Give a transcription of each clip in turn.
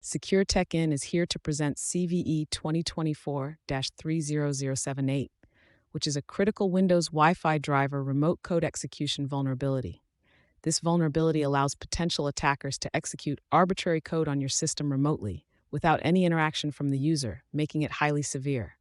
Secure Tech In is here to present CVE 2024-30078, which is a critical Windows Wi-Fi driver remote code execution vulnerability. This vulnerability allows potential attackers to execute arbitrary code on your system remotely, without any interaction from the user, making it highly severe.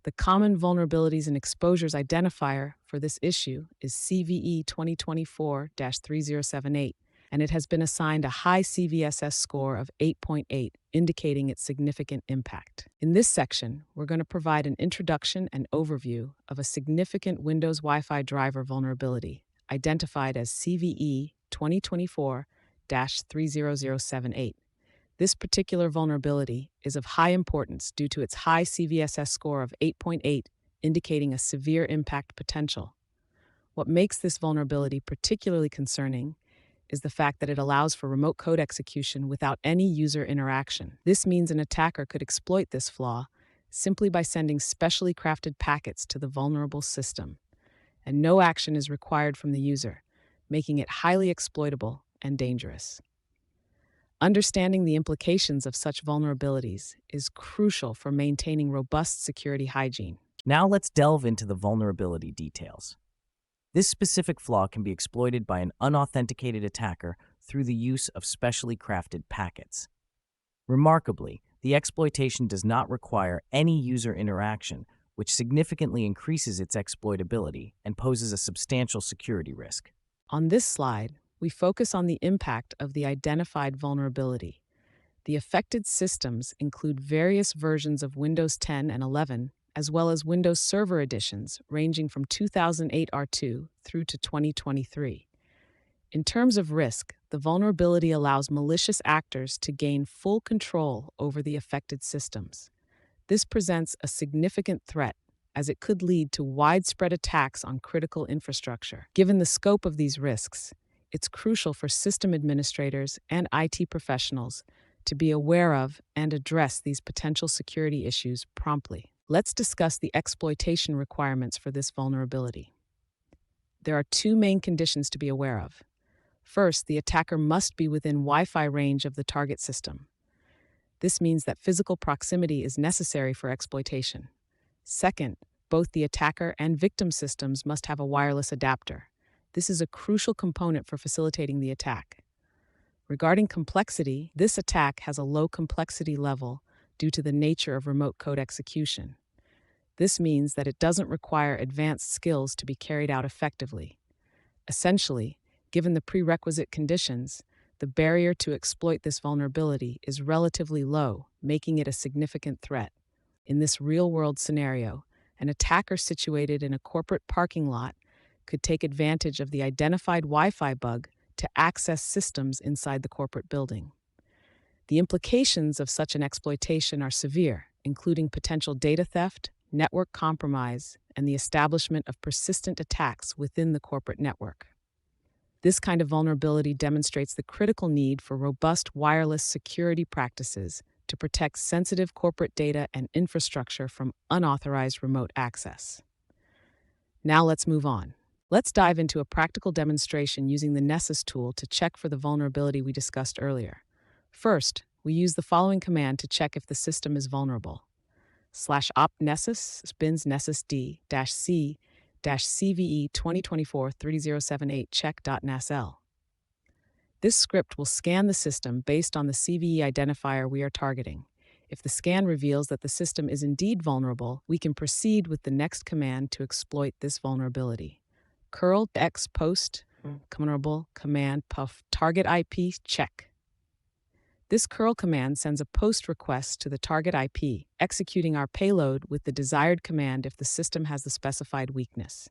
The common vulnerabilities and exposures identifier for this issue is CVE 2024-3078, and it has been assigned a high CVSS score of 8.8, indicating its significant impact. In this section, we're going to provide an introduction and overview of a significant Windows Wi-Fi driver vulnerability, identified as CVE 2024-30078. This particular vulnerability is of high importance due to its high CVSS score of 8.8, indicating a severe impact potential. What makes this vulnerability particularly concerning is the fact that it allows for remote code execution without any user interaction. This means an attacker could exploit this flaw simply by sending specially crafted packets to the vulnerable system, and no action is required from the user, making it highly exploitable and dangerous. Understanding the implications of such vulnerabilities is crucial for maintaining robust security hygiene. Now let's delve into the vulnerability details. This specific flaw can be exploited by an unauthenticated attacker through the use of specially crafted packets. Remarkably, the exploitation does not require any user interaction, which significantly increases its exploitability and poses a substantial security risk. On this slide, we focus on the impact of the identified vulnerability. The affected systems include various versions of Windows 10 and 11, as well as Windows Server editions ranging from 2008 R2 through to 2023. In terms of risk, the vulnerability allows malicious actors to gain full control over the affected systems. This presents a significant threat, as it could lead to widespread attacks on critical infrastructure. Given the scope of these risks, it's crucial for system administrators and IT professionals to be aware of and address these potential security issues promptly. Let's discuss the exploitation requirements for this vulnerability. There are two main conditions to be aware of. First, the attacker must be within Wi-Fi range of the target system. This means that physical proximity is necessary for exploitation. Second, both the attacker and victim systems must have a wireless adapter. This is a crucial component for facilitating the attack. Regarding complexity, this attack has a low complexity level due to the nature of remote code execution. This means that it doesn't require advanced skills to be carried out effectively. Essentially, given the prerequisite conditions, the barrier to exploit this vulnerability is relatively low, making it a significant threat. In this real-world scenario, an attacker situated in a corporate parking lot could take advantage of the identified Wi-Fi bug to access systems inside the corporate building. The implications of such an exploitation are severe, including potential data theft, network compromise, and the establishment of persistent attacks within the corporate network. This kind of vulnerability demonstrates the critical need for robust wireless security practices to protect sensitive corporate data and infrastructure from unauthorized remote access. Now let's move on. Let's dive into a practical demonstration using the Nessus tool to check for the vulnerability we discussed earlier. First, we use the following command to check if the system is vulnerable. /op nessus spins nessus d-c CVE 2024-3078 check.nasl. This script will scan the system based on the CVE identifier we are targeting. If the scan reveals that the system is indeed vulnerable, we can proceed with the next command to exploit this vulnerability. curl x post vulnerable command puff target IP check. This curl command sends a post request to the target IP, executing our payload with the desired command if the system has the specified weakness.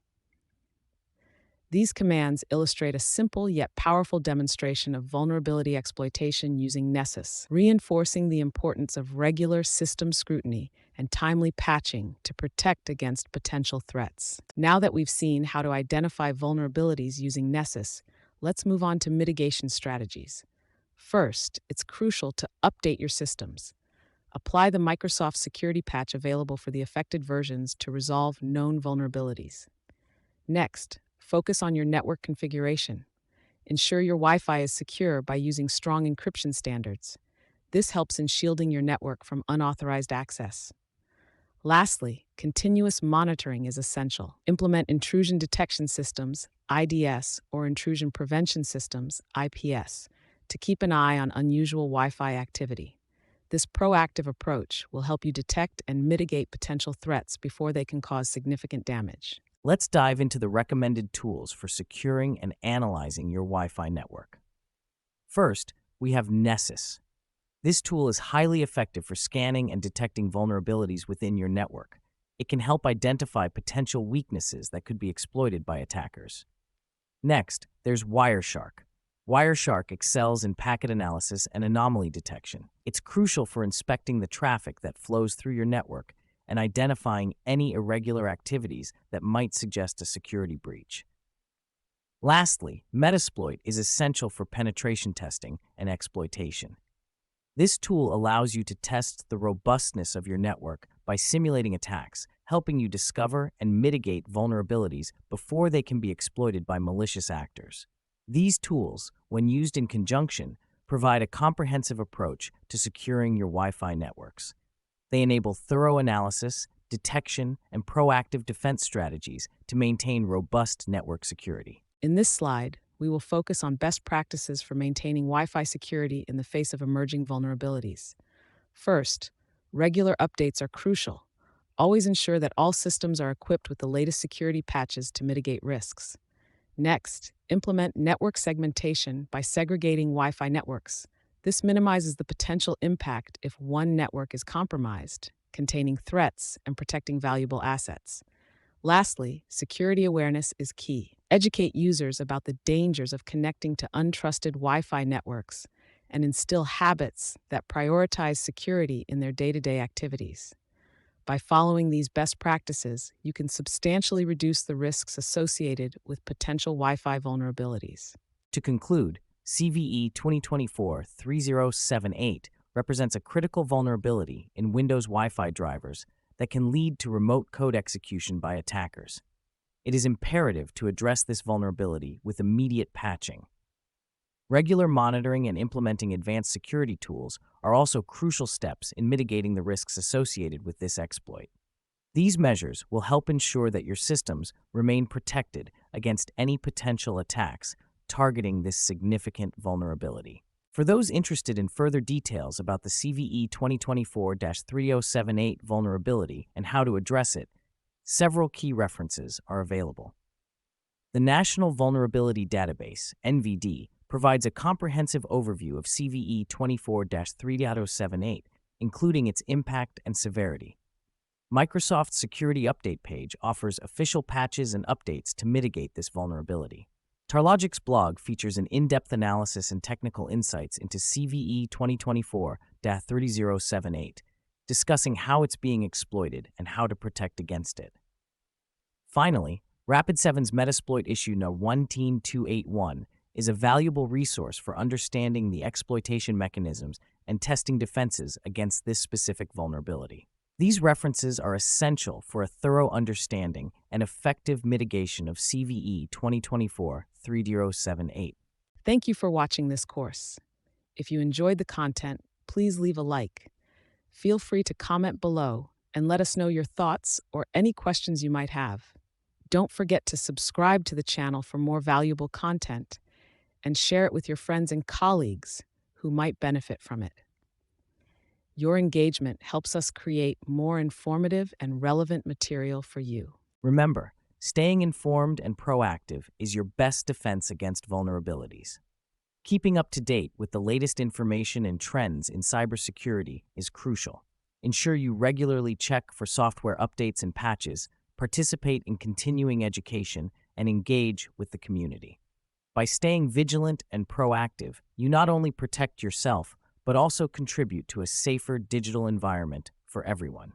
These commands illustrate a simple yet powerful demonstration of vulnerability exploitation using Nessus, reinforcing the importance of regular system scrutiny and timely patching to protect against potential threats. Now that we've seen how to identify vulnerabilities using Nessus, let's move on to mitigation strategies. First, it's crucial to update your systems. Apply the Microsoft security patch available for the affected versions to resolve known vulnerabilities. Next, focus on your network configuration. Ensure your Wi-Fi is secure by using strong encryption standards. This helps in shielding your network from unauthorized access. Lastly, continuous monitoring is essential. Implement intrusion detection systems, IDS, or intrusion prevention systems, IPS, to keep an eye on unusual Wi Fi activity. This proactive approach will help you detect and mitigate potential threats before they can cause significant damage. Let's dive into the recommended tools for securing and analyzing your Wi-Fi network. First, we have Nessus. This tool is highly effective for scanning and detecting vulnerabilities within your network. It can help identify potential weaknesses that could be exploited by attackers. Next, there's Wireshark. Wireshark excels in packet analysis and anomaly detection. It's crucial for inspecting the traffic that flows through your network and identifying any irregular activities that might suggest a security breach. Lastly, Metasploit is essential for penetration testing and exploitation. This tool allows you to test the robustness of your network by simulating attacks, helping you discover and mitigate vulnerabilities before they can be exploited by malicious actors. These tools, when used in conjunction, provide a comprehensive approach to securing your Wi-Fi networks. They enable thorough analysis, detection, and proactive defense strategies to maintain robust network security. In this slide, we will focus on best practices for maintaining Wi Fi security in the face of emerging vulnerabilities. First, regular updates are crucial. Always ensure that all systems are equipped with the latest security patches to mitigate risks. Next, implement network segmentation by segregating Wi Fi networks. This minimizes the potential impact if one network is compromised, containing threats and protecting valuable assets. Lastly, security awareness is key. Educate users about the dangers of connecting to untrusted Wi Fi networks and instill habits that prioritize security in their day-to-day activities. By following these best practices, you can substantially reduce the risks associated with potential Wi Fi vulnerabilities. To conclude, CVE 2024-30078 represents a critical vulnerability in Windows Wi-Fi drivers that can lead to remote code execution by attackers. It is imperative to address this vulnerability with immediate patching. Regular monitoring and implementing advanced security tools are also crucial steps in mitigating the risks associated with this exploit. These measures will help ensure that your systems remain protected against any potential attacks targeting this significant vulnerability. For those interested in further details about the CVE 2024-3078 vulnerability and how to address it, several key references are available. The National Vulnerability Database, NVD, provides a comprehensive overview of CVE 24-3078, including its impact and severity. Microsoft's Security Update page offers official patches and updates to mitigate this vulnerability. Tarlogic's blog features an in-depth analysis and technical insights into CVE 2024-3078, discussing how it's being exploited and how to protect against it. Finally, Rapid7's Metasploit issue No. 19281 is a valuable resource for understanding the exploitation mechanisms and testing defenses against this specific vulnerability. These references are essential for a thorough understanding and effective mitigation of CVE 2024-3078. Thank you for watching this course. If you enjoyed the content, please leave a like. Feel free to comment below and let us know your thoughts or any questions you might have. Don't forget to subscribe to the channel for more valuable content and share it with your friends and colleagues who might benefit from it. Your engagement helps us create more informative and relevant material for you. Remember, staying informed and proactive is your best defense against vulnerabilities. Keeping up to date with the latest information and trends in cybersecurity is crucial. Ensure you regularly check for software updates and patches, participate in continuing education, and engage with the community. By staying vigilant and proactive, you not only protect yourself, but also contribute to a safer digital environment for everyone.